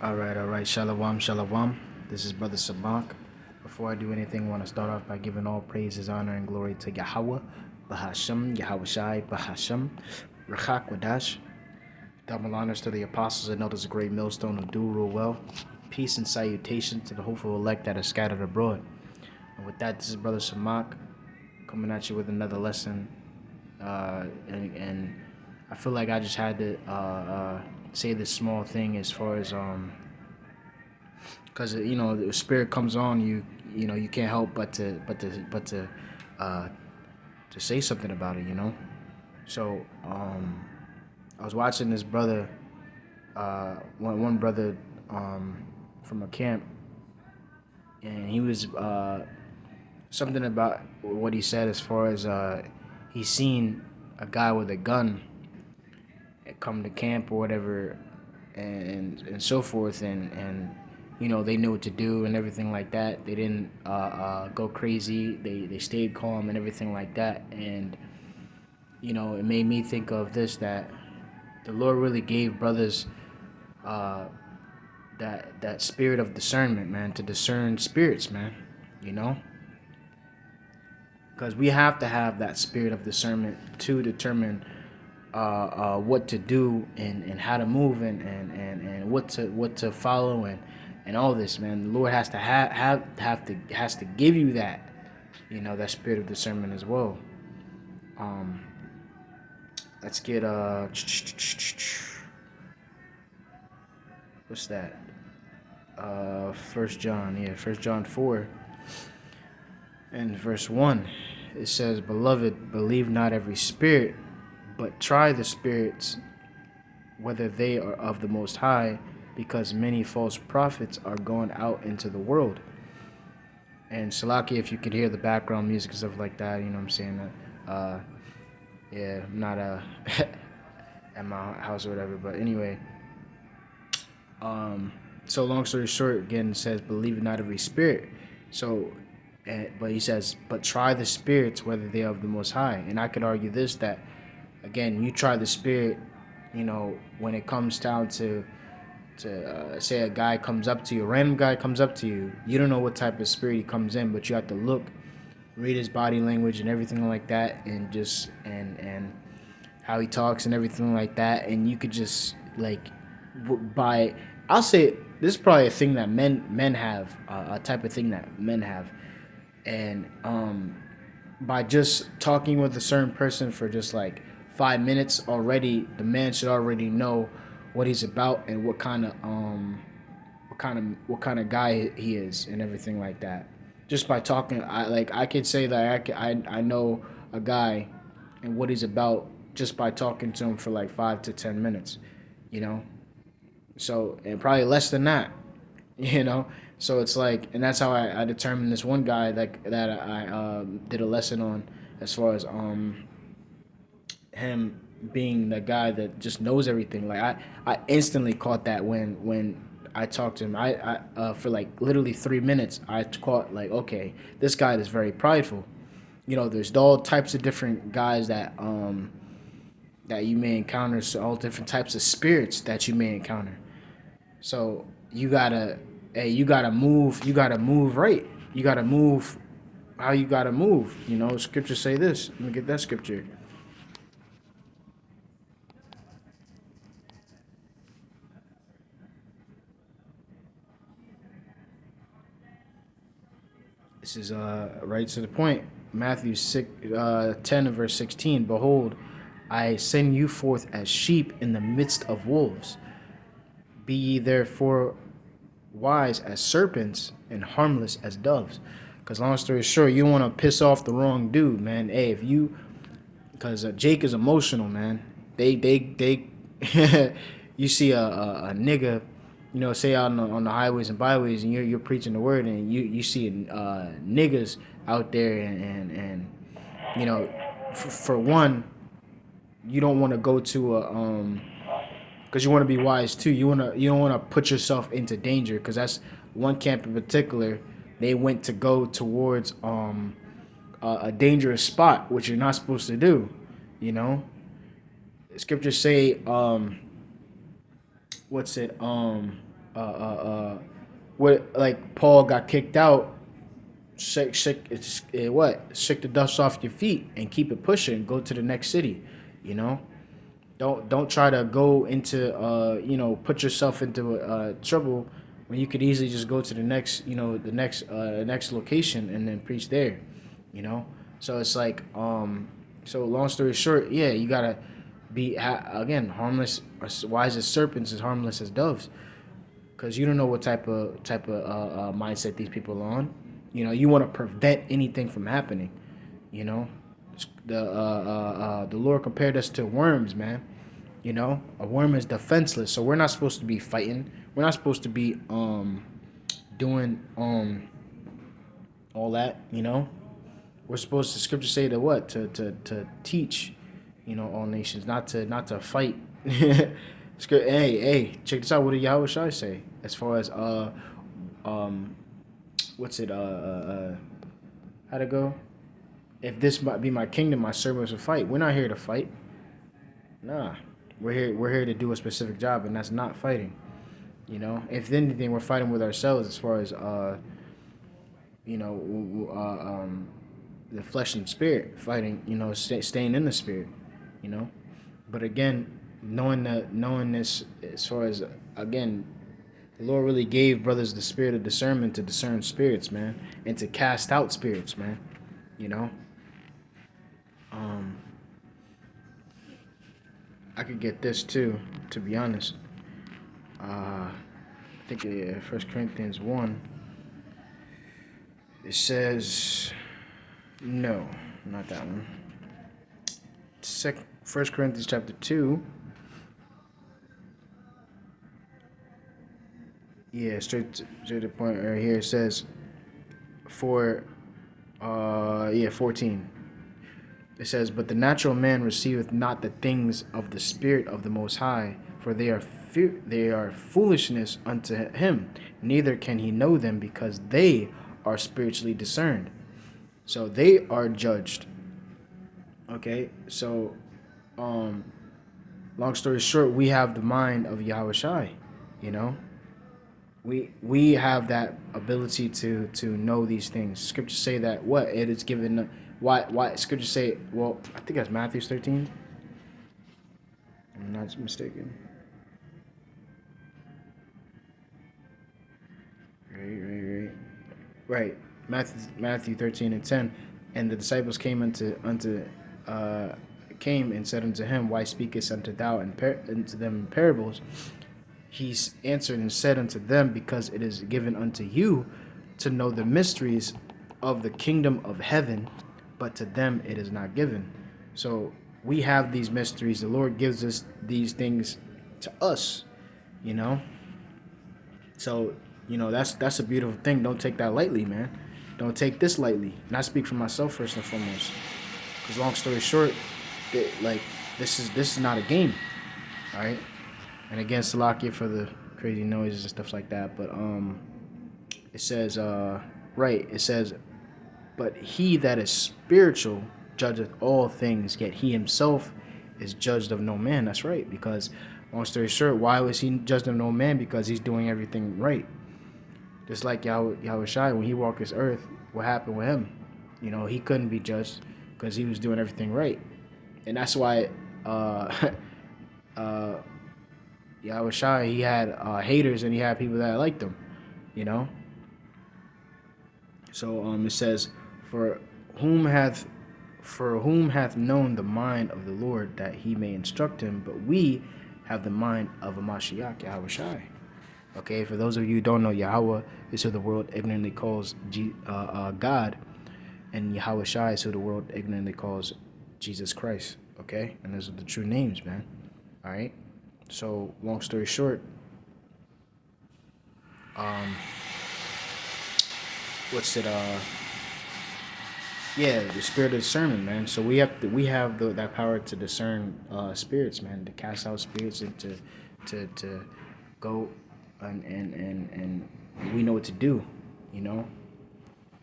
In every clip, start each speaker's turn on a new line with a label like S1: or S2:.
S1: All right. Shalom, shalom. This is Brother Sabak. Before I do anything, I want to start off by giving all praises, honor, and glory to Yahweh, Bahasham, Yahweh Shai, Bahasham, Rachak Wadash. Double honors to the apostles and elders of great millstone who do rule well. Peace and salutation to the hopeful elect that are scattered abroad. And with that, this is Brother Samak coming at you with another lesson. And I feel like I just had to say this small thing as far as because the spirit comes on you. You can't help uh, to say something about it. So I was watching this brother, one brother from a camp, and he was something about what he said as far as he's seen a guy with a gun come to camp or whatever, and so forth, and they knew what to do and everything like that. They didn't go crazy. They stayed calm and everything like that. And it made me think of this, that the Lord really gave brothers that spirit of discernment, man, to discern spirits, man. You know, because we have to have that spirit of discernment to determine what to do and how to move and what to follow and all this, man. The Lord has to has to give you that, that spirit of discernment as well. Um, let's get what's that? First John, First John 4 and verse 1. It says, "Beloved, believe not every spirit, but try the spirits whether they are of the Most High, because many false prophets are gone out into the world." And Salaki, if you could hear the background music and stuff like that, you know what I'm saying? Yeah, I'm not at my house or whatever, but anyway. So long story short, again, it says, "Believe not every spirit." So, but he says, "But try the spirits whether they are of the Most High." And I could argue this, that again, you try the spirit, when it comes down to say a guy comes up to you, a random guy comes up to you, you don't know what type of spirit he comes in, but you have to look, read his body language and everything like that, and just and how he talks and everything like that, and you could just like by I'll say this is probably a thing that men have, a type of thing that men have, and by just talking with a certain person for just like 5 minutes, already the man should already know what he's about and what kind of guy he is and everything like that. Just by talking, I could say that I know a guy and what he's about just by talking to him for like 5 to 10 minutes, you know. So, and probably less than that, you know. So it's like, and that's how I determined this one guy that I did a lesson on, as far as him being the guy that just knows everything. Like I instantly caught that when I talked to him. I for like literally 3 minutes, I caught like, okay, this guy is very prideful. There's all types of different guys that you may encounter, so all different types of spirits that you may encounter. So you gotta move right. You gotta move how you gotta move. Scriptures say this. Let me get that scripture. This is right to the point. Matthew 10 and verse 16. "Behold, I send you forth as sheep in the midst of wolves. Be ye therefore wise as serpents and harmless as doves." Because long story short, you want to piss off the wrong dude, man. Hey, if you, because Jake is emotional, man. They you see a nigga, say out on the highways and byways, and you're preaching the word, and you see niggas out there, and for one, you don't want to go to a because you want to be wise too. You don't want to put yourself into danger, because that's one camp in particular. They went to go towards a dangerous spot, which you're not supposed to do. You know, Scriptures say what's it what, like Paul got kicked out. Shake the dust off your feet and keep it pushing. Go to the next city. You know, don't try to go into put yourself into trouble when you could easily just go to the next next location and then preach there. You know, so it's like so long story short, yeah, you gotta be again harmless, wise as serpents, as harmless as doves, because you don't know what type of mindset these people are on. You know, you want to prevent anything from happening. You know, the Lord compared us to worms, man. You know, a worm is defenseless, so we're not supposed to be fighting. We're not supposed to be doing all that. You know, we're supposed to. Scripture say to what to teach. You know, all nations, not to fight. Hey, check this out. What did Yahweh Shai say as far as what's it how'd it go? If this might be my kingdom, my servants will fight. We're not here to fight. Nah, we're here to do a specific job, and that's not fighting. You know, if anything, we're fighting with ourselves as far as you know the flesh and spirit fighting. You know, staying in the spirit. You know, but again, knowing this as far as again, the Lord really gave brothers the spirit of discernment to discern spirits, man, and to cast out spirits, man. You know, um, I could get this too, to be honest. I think 1 Corinthians 1. It says, no, not that one. 1 Corinthians chapter 2. Yeah, straight to the point right here. It says, 14. It says, but the natural man receiveth not the things of the Spirit of the Most High, for they are foolishness unto him. Neither can he know them, because they are spiritually discerned. So they are judged. Okay, so long story short, we have the mind of Yahweh Shai. You know, we have that ability to know these things. Scriptures say that what it is given. Why scriptures say? Well, I think that's Matthew 13. I'm not mistaken. Right. Matthew 13:10, and the disciples came came and said unto him, why speakest unto unto them in parables? He answered and said unto them, because it is given unto you to know the mysteries of the kingdom of heaven, but to them it is not given. So we have these mysteries. The Lord gives us these things to us, you know. So, you know, that's a beautiful thing. Don't take that lightly, man. Don't take this lightly. And I speak for myself first and foremost. Because long story short, this is not a game. All right. And again, Salakia for the crazy noises and stuff like that. But it says it says, but he that is spiritual judgeth all things, yet he himself is judged of no man. That's right. Because long story short, why was he judged of no man? Because he's doing everything right. Just like Yahweh Shai, when he walked this earth, what happened with him? You know, he couldn't be judged because he was doing everything right. And that's why Yahweh Shai, he had haters and he had people that liked him, you know? So it says, for whom hath known the mind of the Lord, that he may instruct him, but we have the mind of a Mashiach, Yahweh Shai. Okay, for those of you who don't know, Yahweh is who the world ignorantly calls God, and Yahweh Shai is who the world ignorantly calls Jesus Christ. Okay, and those are the true names, man. All right. So, long story short, what's it? Yeah, the spirit of discernment, man. So we have that power to discern spirits, man, to cast out spirits and to go and we know what to do, you know,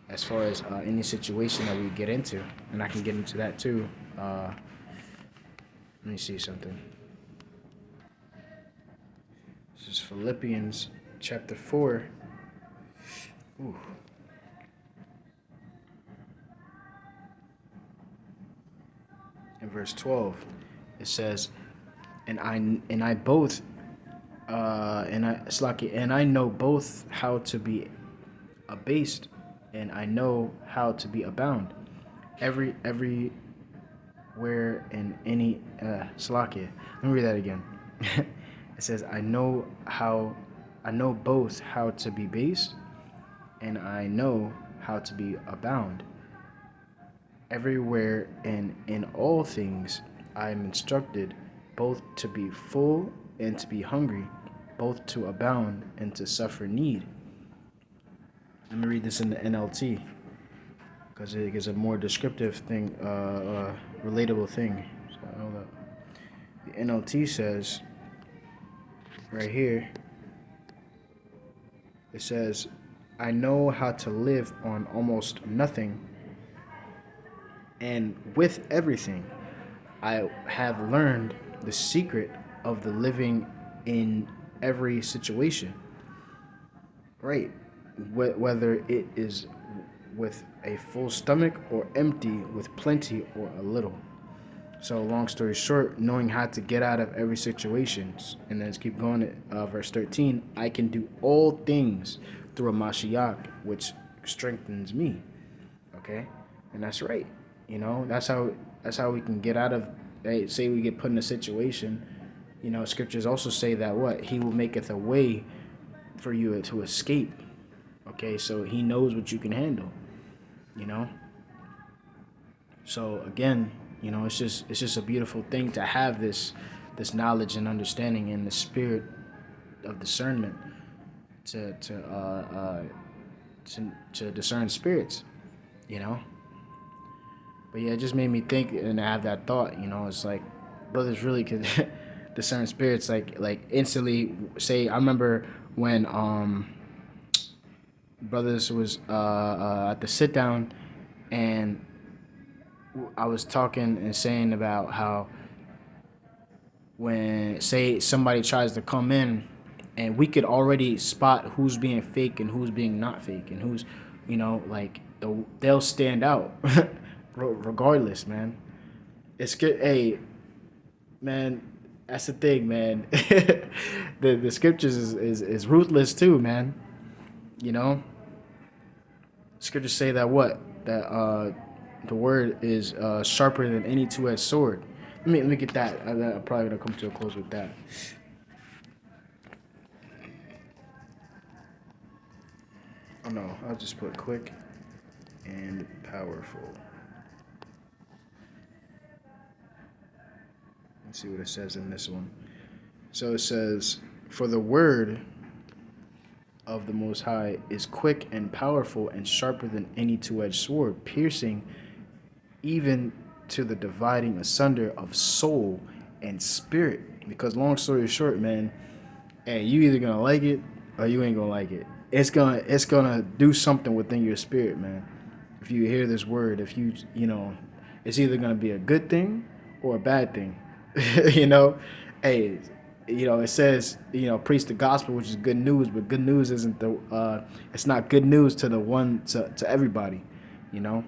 S1: as far as any situation that we get into, and I can get into that too. Let me see something. This is Philippians chapter 4. Ooh. In verse 12, it says, and I both and I know both how to be abased, and I know how to be abound. Everywhere in any Slakia. Let me read that again. It says, I know both how to be based, and I know how to be abound. Everywhere and in all things I am instructed, both to be full and to be hungry, both to abound and to suffer need. Let me read this in the NLT because it is a more descriptive thing, relatable thing. So hold up. The NLT says right here, it says, I know how to live on almost nothing, and with everything. I have learned the secret of the living in every situation. Right. Whether it is with a full stomach or empty, with plenty or a little. So, long story short, knowing how to get out of every situation. And then let's keep going at verse 13. I can do all things through a Mashiach, which strengthens me. Okay? And that's right. You know, that's how we can get out of, say we get put in a situation. You know, scriptures also say that what? He will maketh a way for you to escape. Okay, so he knows what you can handle, you know? So again, you know, it's just a beautiful thing to have this knowledge and understanding and the spirit of discernment to discern spirits, you know? But yeah, it just made me think and have that thought, you know, it's like brothers really could discern spirits like instantly. Say I remember when brothers was at the sit down, and I was talking and saying about how when say somebody tries to come in, and we could already spot who's being fake and who's being not fake, and who's, you know, like they'll stand out regardless, man. It's good. Hey, man, that's the thing, man. the scriptures is ruthless too, man. You know, scriptures say that what that the word is sharper than any two-edged sword. Let me get that. I'm probably gonna come to a close with that. Oh no, I'll just put quick and powerful. Let's see what it says in this one. So it says, for the word of the Most High is quick and powerful and sharper than any two-edged sword, piercing even to the dividing asunder of soul and spirit. Because long story short, man, hey, you either gonna like it or you ain't gonna like it. It's gonna do something within your spirit, man. If you hear this word, if you know, it's either gonna be a good thing or a bad thing. You know, hey, you know, it says, you know, preach the gospel, which is good news, but good news isn't it's not good news to the one to everybody, you know.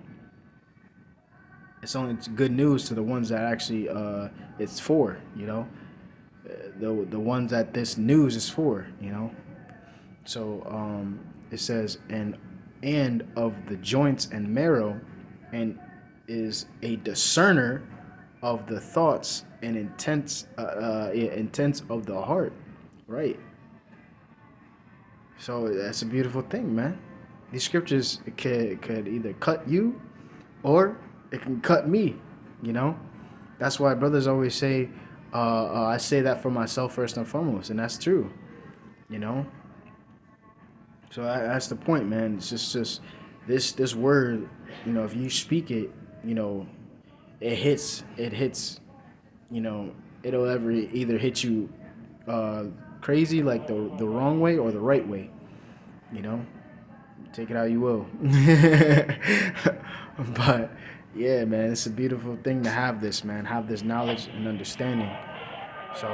S1: It's good news to the ones that actually it's for, you know, the ones that this news is for, you know. So it says and of the joints and marrow, and is a discerner of the thoughts and intents of the heart, right? So that's a beautiful thing, man. These scriptures could either cut you or it can cut me, you know. That's why brothers always say, I say that for myself first and foremost, and that's true, you know. So that's the point, man. It's just this word, you know, if you speak it, you know, it hits, you know, it'll either hit you crazy, like the wrong way, or the right way, you know. Take it how you will. But yeah, man, it's a beautiful thing to have this, man. Have this knowledge and understanding. So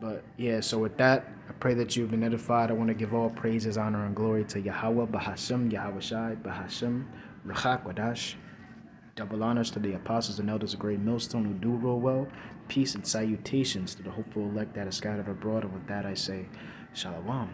S1: But yeah, so with that, I pray that you've been edified. I want to give all praises, honor, and glory to Yahweh, Bahashim, Yahweh Shai, Bahashim, Rachak, Wadash. Double honors to the apostles and elders of Great Millstone who do rule well. Peace and salutations to the hopeful elect that is scattered abroad. And with that, I say, Shalom.